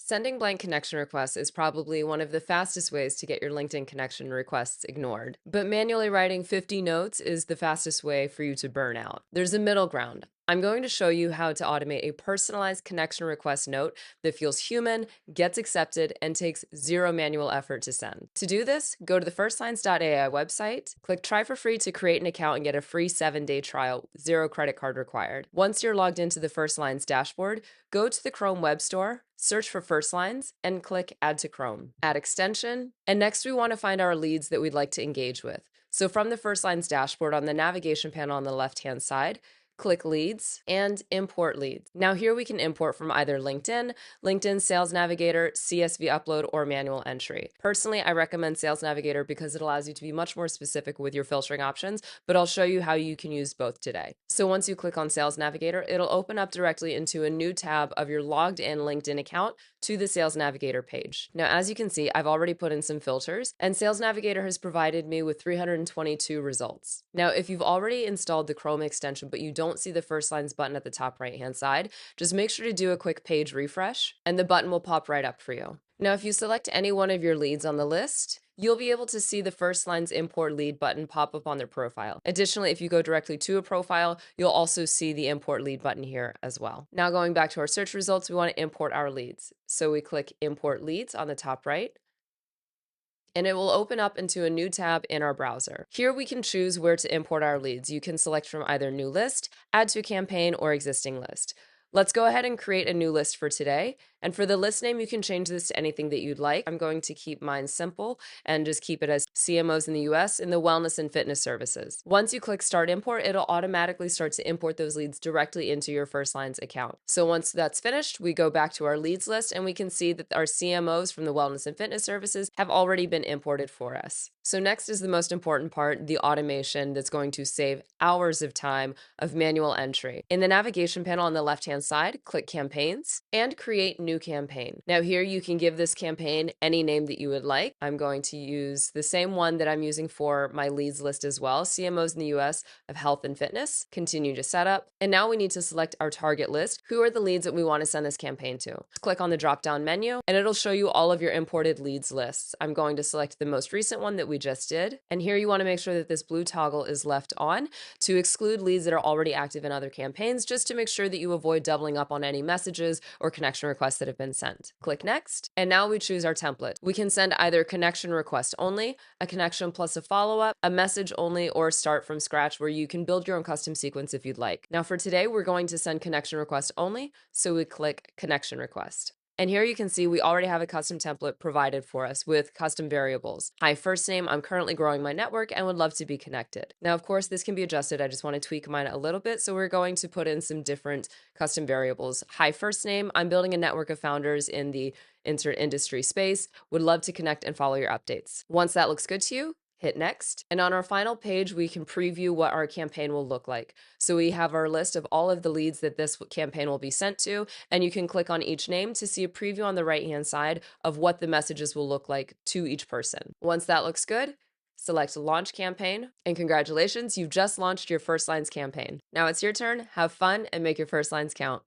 Sending blank connection requests is probably one of the fastest ways to get your LinkedIn connection requests ignored. But manually writing 50 notes is the fastest way for you to burn out. There's a middle ground. I'm going to show you how to automate a personalized connection request note that feels human, gets accepted, and takes zero manual effort to send. To do this, go to the Firstlines.AI website, click try for free to create an account and get a free 7-day trial, zero credit card required. Once you're logged into the Firstlines dashboard, go to the Chrome Web Store, search for Firstlines, and click Add to Chrome. Add extension, and next we want to find our leads that we'd like to engage with. So from the Firstlines dashboard on the navigation panel on the left-hand side, click Leads and Import Leads. Now here we can import from either LinkedIn Sales Navigator, CSV Upload, or manual entry. Personally, I recommend Sales Navigator because it allows you to be much more specific with your filtering options, but I'll show you how you can use both today. So once you click on Sales Navigator, it'll open up directly into a new tab of your logged in LinkedIn account to the Sales Navigator page. Now, as you can see, I've already put in some filters, and Sales Navigator has provided me with 322 results. Now, if you've already installed the Chrome extension, but you don't see the Firstlines button at the top right-hand side, just make sure to do a quick page refresh, and the button will pop right up for you. Now, if you select any one of your leads on the list, you'll be able to see the Firstlines Import Lead button pop up on their profile. Additionally, if you go directly to a profile, you'll also see the Import Lead button here as well. Now, going back to our search results, we want to import our leads. So we click Import Leads on the top right, and it will open up into a new tab in our browser. Here we can choose where to import our leads. You can select from either New List, Add to Campaign, or Existing List. Let's go ahead and create a new list for today. And for the list name, you can change this to anything that you'd like. I'm going to keep mine simple and just keep it as CMOs in the US in the wellness and fitness services. Once you click Start Import, it'll automatically start to import those leads directly into your Firstlines account. So once that's finished, we go back to our leads list and we can see that our CMOs from the wellness and fitness services have already been imported for us. So next is the most important part, the automation that's going to save hours of time of manual entry. In the navigation panel on the left-hand side, click Campaigns and Create New Campaign. Now here you can give this campaign any name that you would like. I'm going to use the same one that I'm using for my leads list as well, CMOs in the US of health and fitness. Continue to set up. And now we need to select our target list. Who are the leads that we want to send this campaign to? Click on the drop-down menu and it'll show you all of your imported leads lists. I'm going to select the most recent one that we just did. And here you want to make sure that this blue toggle is left on to exclude leads that are already active in other campaigns, just to make sure that you avoid doubling up on any messages or connection requests that have been sent. Click Next, and now we choose our template. We can send either connection request only, a connection plus a follow-up, a message only, or start from scratch where you can build your own custom sequence if you'd like. Now for today, we're going to send connection request only, so we click connection request. And here you can see we already have a custom template provided for us with custom variables. Hi, first name, I'm currently growing my network and would love to be connected. Now, of course, this can be adjusted. I just want to tweak mine a little bit. So we're going to put in some different custom variables. Hi, first name, I'm building a network of founders in the insert industry space. Would love to connect and follow your updates. Once that looks good to you, hit next. And on our final page, we can preview what our campaign will look like. So we have our list of all of the leads that this campaign will be sent to, and you can click on each name to see a preview on the right-hand side of what the messages will look like to each person. Once that looks good, select Launch Campaign, and congratulations, you've just launched your Firstlines campaign. Now it's your turn. Have fun and make your Firstlines count.